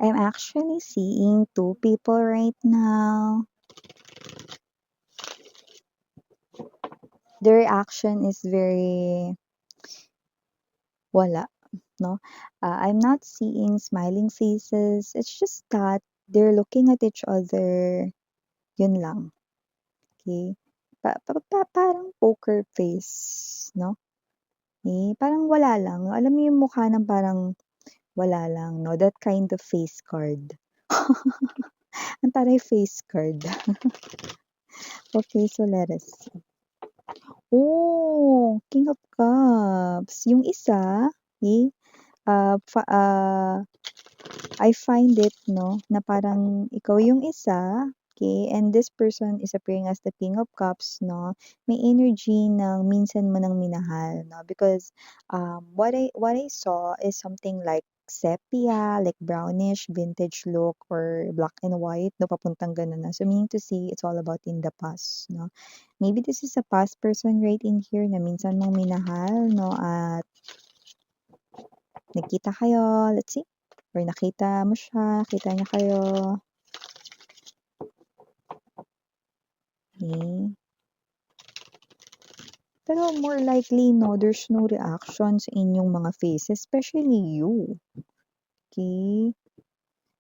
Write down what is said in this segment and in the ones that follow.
I'm actually seeing two people right now. The reaction is very wala, no? I'm not seeing smiling faces. It's just that they're looking at each other. Yun lang. Okay? Parang poker face, no? Eh, parang wala lang. Alam mo yung mukha ng parang wala lang, no? That kind of face card. Ang taray face card. Okay, so let us see. Oh, King of Cups. Yung isa, eh, ah, fa ah, I find it 'no, na parang ikaw yung isa, okay, and this person is appearing as the King of Cups 'no, may energy ng minsan mo ng minahal 'no, because, what I saw is something like sepia, like brownish vintage look or black and white 'no, papuntang gano'n na. So, meaning to say it's all about in the past 'no. Maybe this is a past person right in here na minsan mong minahal 'no, at nagkita kayo, let's see, or nakita mo siya, kita niya kayo. Okay. Pero more likely 'no, there's no reaction sa inyong mga faces, especially you, okay.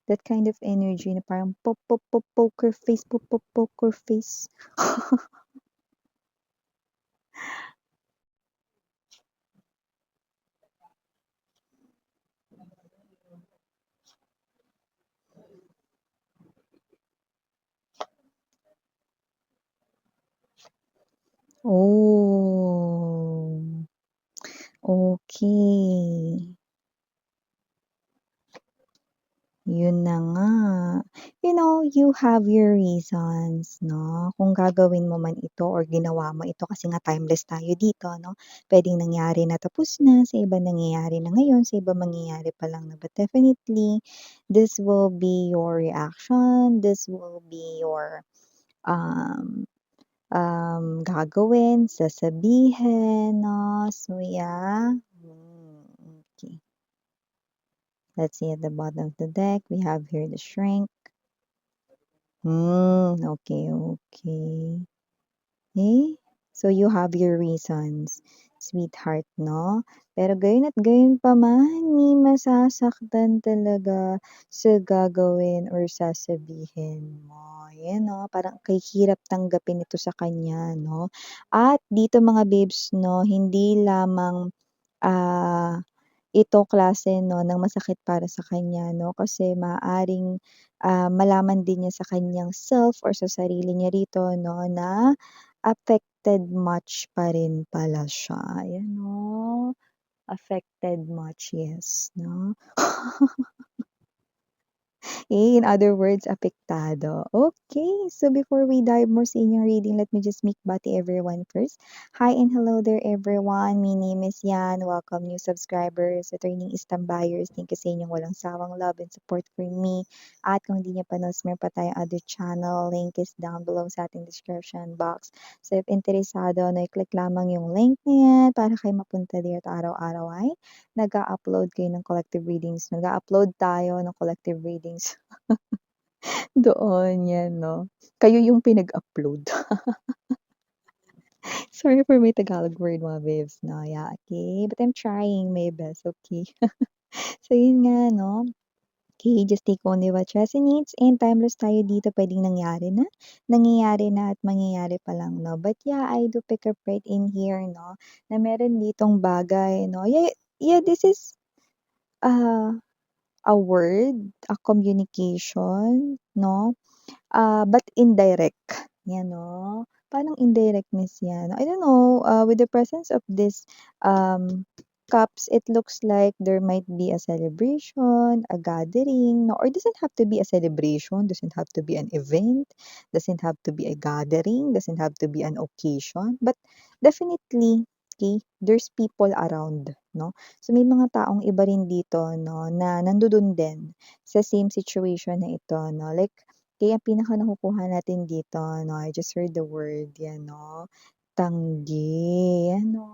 That kind of energy na parang poker face, poker face. Oh, okay. Yun na nga. You know, you have your reasons 'no, kung gagawin mo man ito or ginawa mo ito kasi nga timeless tayo dito 'no. Puwedeng nangyari na tapos na, sa iba nangyayari na ngayon, sa iba mangyayari pa lang na. But definitely, this will be your reaction, this will be your, um, gagawin, sasabihin 'no. So yeah, okey. Let's see at the bottom of the deck, we have here the Shrink. Okay, okay. Eh, so you have your reasons, sweetheart 'no? Pero gayon at gayon pa man, may masasaktan talaga sa gagawin or sasabihin mo. Ayan 'no, parang kahirap tanggapin ito sa kanya 'no? At dito mga babes 'no, hindi lamang, ah ito klase 'no ng masakit para sa kanya 'no, kasi maaaring, malaman din niya sa kanyang self or sa sarili niya rito 'no na affected much pa rin pala siya, ayan 'no. Affected much, yes 'no. In other words, apektado. Okay, so before we dive more sa inyong reading, let me just make bati everyone first. Hi and hello there everyone. My name is Yan. Welcome new subscribers, returning Istam buyers. Thank you sa inyong walang sawang love and support for me. At kung hindi niyo pa nos, meron pa tayong other channel. Link is down below sa ating description box. So if interesado, no, i-click lamang yung link na yan para kayo mapunta there at araw-araw ay nag-a-upload kayo ng collective readings. Nag-a-upload tayo ng collective readings doon, 'yan 'no. Kayo yung pinag-upload. Sorry for my Tagalog word mga babes 'no, yeah, okay. But I'm trying my best, okay. So yun nga 'no, okay, just take only what resonates and timeless tayo dito, puwedeng nangyayari na at mangyayari pa lang 'no. But yeah, I do pick up right in here 'no, na meron ditong bagay 'no. Yeah, this is, uh, a word, a communication 'no. But indirect, 'yan 'no? Parang indirectness 'yan. I don't know, with the presence of this, cups, it looks like there might be a celebration, a gathering, no, or doesn't have to be a celebration, doesn't have to be an event, doesn't have to be a gathering, doesn't have to be an occasion, but definitely, okay, there's people around, 'no? So, may mga taong iba rin dito 'no, na nandodo'n din sa same situation na ito 'no, like kaya ang pinaka-nakukuha natin dito 'no, I just heard the word 'yan 'no, tanggi, 'yan 'no.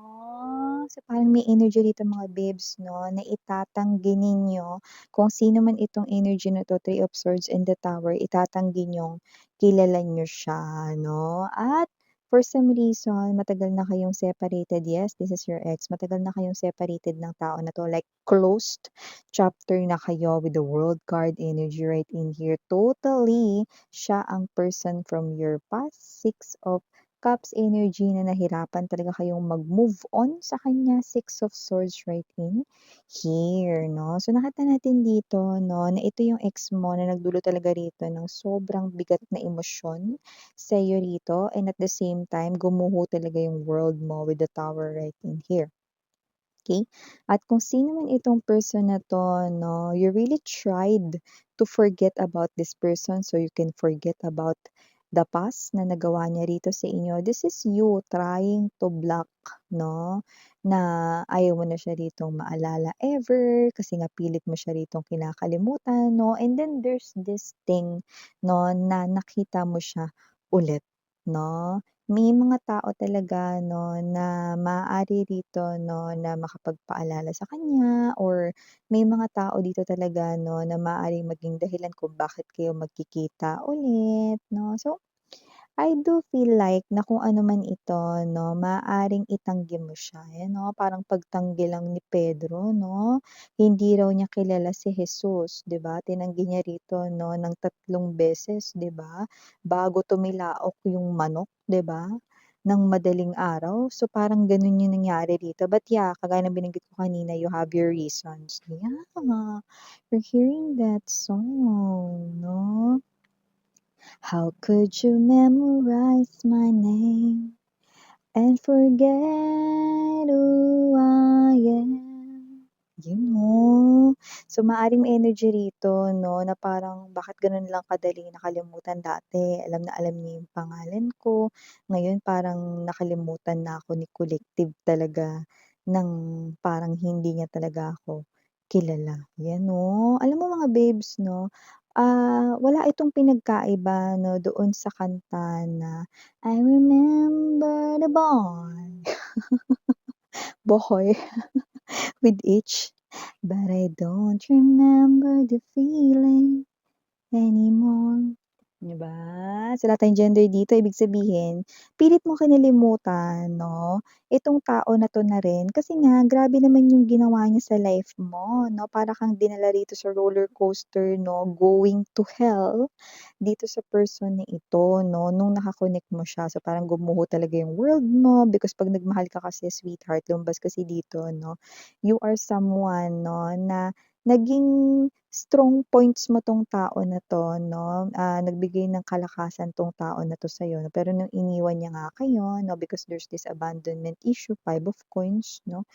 So, parang may energy dito mga babes 'no, na itatanggi ninyo kung sino man itong energy na 'to, Three of Swords and the Tower, itatanggi niyong kilala niyo siya 'no. At for some reason, matagal na kayong separated. Yes, this is your ex. Matagal na kayong separated ng tao na 'to, like closed chapter na kayo with the World card energy right in here. Totally, siya ang person from your past. Six of Cups energy na nahirapan talaga kayong mag-move on sa kanya. Six of Swords right in here, 'no. So, nakita natin dito 'no, na ito yung ex mo na nagdulot talaga rito ng sobrang bigat na emosyon sa'yo rito, and at the same time gumuho talaga yung world mo with the Tower right in here. Okay. At kung sino man itong person na 'to 'no, you really tried to forget about this person so you can forget about the past na nagawa niya rito sa inyo. This is you trying to block 'no, na ayaw mo na siya ritong maalala ever kasi nga pilit mo siya ritong kinakalimutan 'no, and then there's this thing 'no, na nakita mo siya ulit 'no. May mga tao talaga 'no, na maaari rito 'no, na makapagpaalala sa kanya, or may mga tao dito talaga 'no, na maaaring maging dahilan kung bakit kayo magkikita ulit 'no. So, I do feel like na kung ano man ito 'no, maaaring itanggi mo siya, ayan 'no, parang pagtanggi lang ni Pedro 'no. Hindi raw niya kilala si Jesus, 'di ba? Tinanggi niya rito 'no, ng 3 beses, 'di ba? Bago tumilaok yung manok, 'di ba, ng madaling araw. So, parang gano'n yung nangyari rito. But yeah, kagaya ng binanggit ko kanina, you have your reasons. Yeah, you're hearing that song 'no. How could you memorize my name and forget who I am? Yun 'no. So, maaaring may energy rito 'no, na parang bakit gano'n lang kadaling nakalimutan dati. Alam na alam niya yung pangalan ko, ngayon parang nakalimutan na ako ni collective talaga ng parang hindi niya talaga ako kilala, 'yan 'no. Alam mo mga babes 'no, wala itong pinagkaiba 'no, doon sa kanta na, I remember the boy, boy with H, but I don't remember the feeling anymore. 'Di ba? So, lahat ng gender dito ibig sabihin, pilit mo kinalimutan 'no, itong tao na 'to na rin kasi nga grabe naman yung ginawa niya sa life mo 'no, para kang dinala rito sa roller coaster 'no, going to hell dito sa person na ito 'no, nung naka-connect mo siya. So, parang gumuho talaga yung world mo because 'pag nagmahal ka kasi sweetheart, lumabas kasi dito 'no, you are someone 'no, na naging strong points mo 'tong tao na 'to 'no, nagbigay ng kalakasan 'tong tao na 'to sa'yo 'no. Pero nung iniwan niya nga kayo 'no, because there's this abandonment issue, 5 of coins 'no,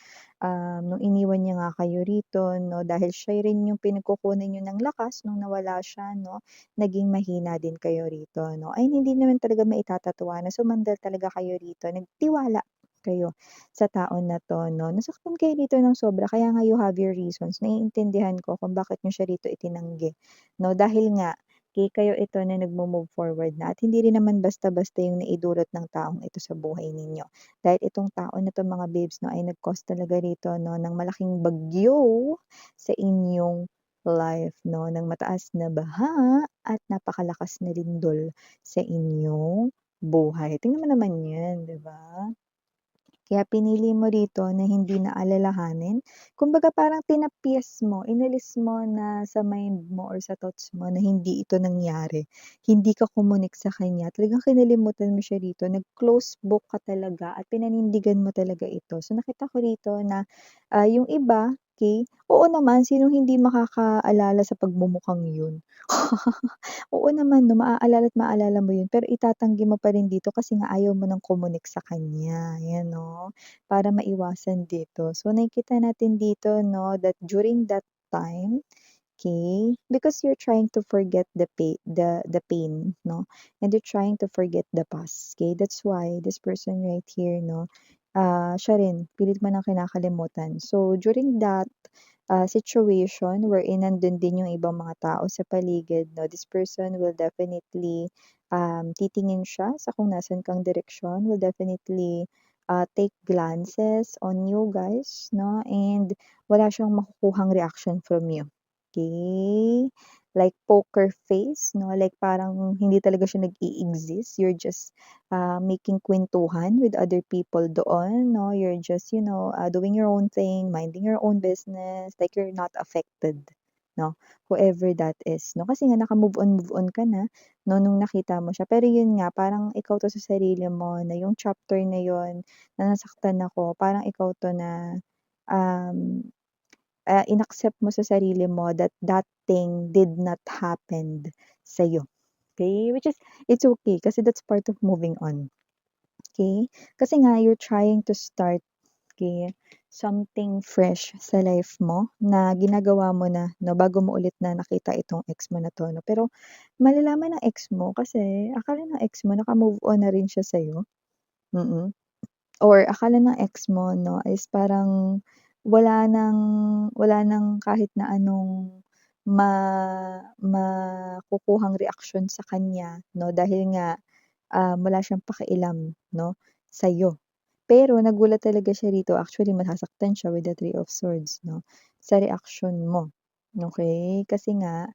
nung iniwan niya nga kayo rito 'no, dahil siya rin yung pinagkukunan niyo ng lakas nung nawala siya 'no, naging mahina din kayo rito 'no. Ay hindi naman talaga maitatatawanan, sumandal talaga kayo rito, nagtiwala kayo sa tao na 'to 'no. Nasaktan kayo dito ng sobra kaya nga you have your reasons. Naiintindihan ko kung bakit niyo siya rito itinanggi 'no, dahil nga kayo ito na nagmo-move forward na at hindi rin naman basta-basta yung naidulot ng taong ito sa buhay ninyo. Dahil itong tao na 'to mga babes 'no, ay nag-cause talaga rito 'no ng malaking bagyo sa inyong life 'no, ng mataas na baha at napakalakas na lindol sa inyong buhay. Tingnan mo naman 'yan, 'di ba? Kaya pinili mo rito na hindi na alalahanin. Kumbaga parang tinapyas mo, inalis mo na sa mind mo or sa thoughts mo na hindi ito nangyari. Hindi ka kumunik sa kanya, talagang kinalimutan mo siya rito, nag-close book ka talaga at pinanindigan mo talaga ito. So nakita ko rito na, yung iba, okey, oo naman, sinong hindi makakaalala sa pagmumukhang yun? Oo naman 'no, maaalala at maalala mo yun, pero itatanggi mo pa rin dito kasi nga ayaw mo ng kumunik sa kanya, 'yan 'no, para maiwasan dito. So, nakikita natin dito 'no, that during that time, okay, because you're trying to forget the pain 'no, and you're trying to forget the past, okay. That's why this person right here 'no, siya rin pilit mo ng kinakalimutan. So, during that situation wherein nandun din yung ibang mga tao sa paligid 'no, this person will definitely, titingin siya sa kung nasaan kang direksyon, will definitely, take glances on you guys, 'no, and wala siyang makukuhang reaction from you, okay? Like poker face, 'no, like parang hindi talaga siya nag-i-exist, you're just, making kuwentuhan with other people doon, 'no, you're just, doing your own thing, minding your own business, like you're not affected, 'no, whoever that is, 'no. Kasi nga naka-move on ka na, 'no, nung nakita mo siya. Pero yun nga, parang ikaw 'to sa sarili mo na yung chapter na yun na nasaktan ako, parang ikaw 'to na, um, inaccept mo sa sarili mo that that thing did not happened sa'yo, okey? Which is it's okay kasi that's part of moving on, okey? Kasi nga you're trying to start, okey, something fresh sa life mo na ginagawa mo na 'no, bago mo ulit na nakita itong ex mo na 'to 'no. Pero malalaman ng ex mo kasi akala ng ex mo naka-move on na rin siya sa'yo, mm. Or akala ng ex mo 'no is parang wala ng wala ng kahit na anong ma makukuhang reaksyon sa kanya 'no dahil nga, wala siyang pakialam 'no, sa'yo. Pero nagulat talaga siya rito, actually masasaktan siya with the Three of Swords 'no, sa reaksyon mo, okey? Kasi nga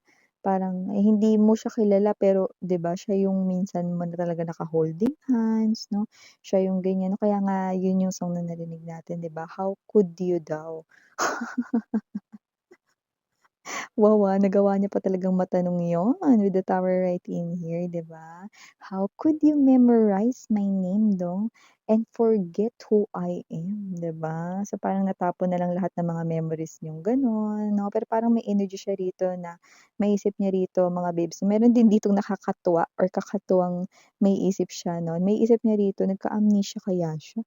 parang, hindi mo siya kilala pero 'di ba siya yung minsan mo na talaga naka-holding hands 'no, siya yung ganyan 'no, kaya nga yun yung song na narinig natin 'di ba, How Could You daw. Wow, nagawa niya pa talagang matanong yun with the tower right in here, 'di ba? How could you memorize my name daw and forget who I am, 'di ba? So, parang natapon na lang lahat ng mga memories niyong gano'n, 'no? Pero parang may energy siya rito na maisip niya rito, mga babes, meron din ditong nakakatuwa or kakatuwang maiisip siya 'no, maiisip niya rito nagka-amnesia kaya siya?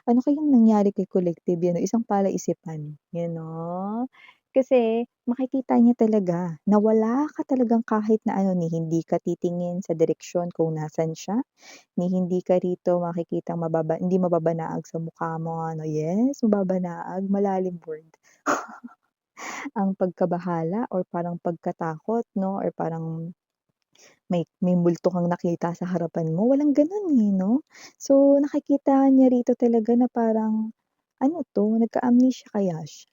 Ano kayang nangyari kay Collective 'yan 'no, isang palaisipan, 'no? Kasi makikita niya talaga na wala ka talagang kahit na ano, ni hindi ka titingin sa direksyon kung nasaan siya, ni hindi ka rito makikitang hindi mababanaag sa mukha mo ano, yes, mababanaag, malalim word. Ang pagkabahala or parang pagkatakot 'no, or parang may multo kang nakita sa harapan mo, walang gano'n, eh, 'no? So, nakikita niya rito talaga na parang, ano 'to, nagka-amnesia kaya siya?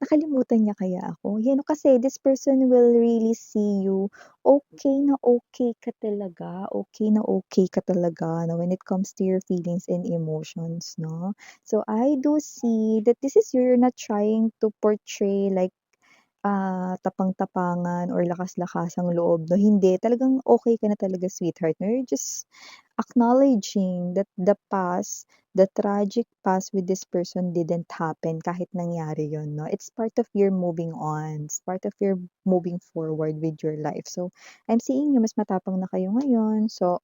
Nakalimutan niya kaya ako? Yan kasi this person will really see you okey na okey ka talaga na when it comes to your feelings and emotions 'no. So, I do see that this is you're not trying to portray like tapang-tapangan or lakas-lakasang loob 'no, hindi. Talagang okey ka na talaga sweetheart 'no, you're just acknowledging that the tragic past with this person didn't happen kahit nangyari yun 'no. It's part of your moving on, it's part of your moving forward with your life. So, I'm seeing you mas matapang na kayo ngayon. So,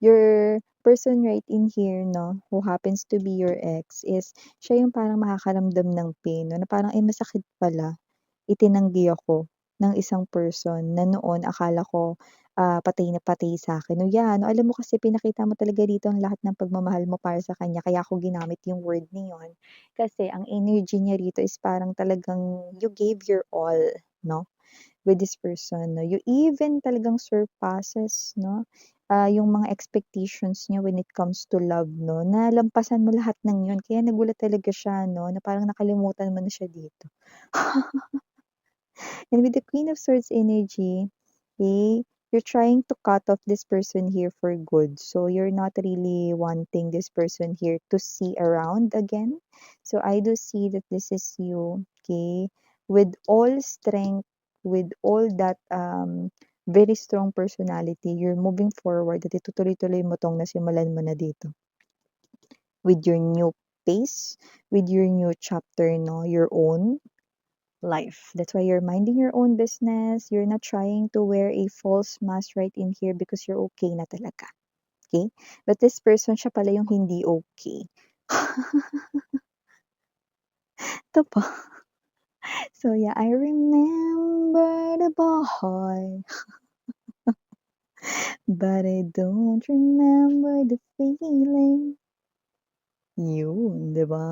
your person right in here 'no, who happens to be your ex is siya yung parang makakaramdam ng pain 'no, na parang, "Ay masakit pala." Itinanggi ako ng isang person na noon akala ko, patay na patay sa'kin. No, 'yan, no, alam mo kasi pinakita mo talaga dito ang lahat ng pagmamahal mo para sa kanya kaya ako ginamit yung word na yun. Kasi ang energy niya rito is parang talagang you gave your all, 'no, with this person, 'no. You even talagang surpasses, 'no, yung mga expectations niya when it comes to love, 'no, nalampasan mo lahat ng yun kaya nagulat talaga siya, 'no, na parang nakalimutan mo na siya dito. And with the Queen of Swords energy, okay, you're trying to cut off this person here for good. So you're not really wanting this person here to see around again. So I do see that this is you, okay, with all strength, with all that very strong personality, you're moving forward at itutuloy-tuloy mo tong nasimulan mo na dito. With your new pace, with your new chapter, no, your own life. That's why you're minding your own business. You're not trying to wear a false mask right in here because you're okay na talaga. Okay? But this person, siya pala yung hindi okay. Ito pa. So yeah, I remember the boy, but I don't remember the feeling. Yun, di ba?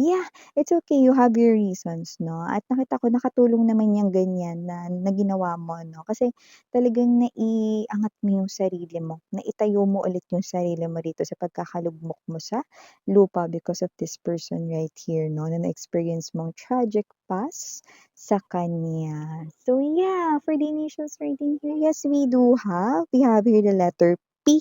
Yeah, it's okay, you have your reasons 'no, at nakita ko nakatulong naman yang ganyan na ginawa mo 'no, kasi talagang naiangat mo yung sarili mo, naitayo mo ulit yung sarili mo dito sa pagkakalugmok mo sa lupa because of this person right here 'no, na na-experience mong tragic past sa kanya. So yeah, for the initials right in here, yes we have here the letter P.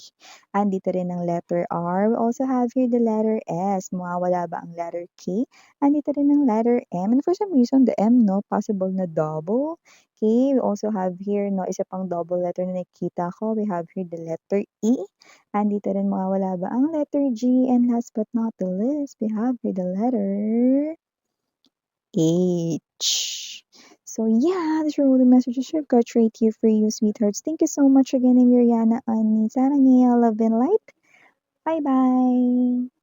Andito rin ang letter R. We also have here the letter S. Mawawala ba ang letter K? Andito rin ang letter M. And for some reason, the M, no, possible na double. Okay, we also have here, no, isa pang double letter na nakikita ko. We have here the letter E. Andito rin mawawala ba ang letter G? And last but not the least, we have here the letter H. So yeah, these are all the messages I've got right here for you, sweethearts. Thank you so much again, Miriana, Annie, Sarah, Nia, Love and Light. Bye bye.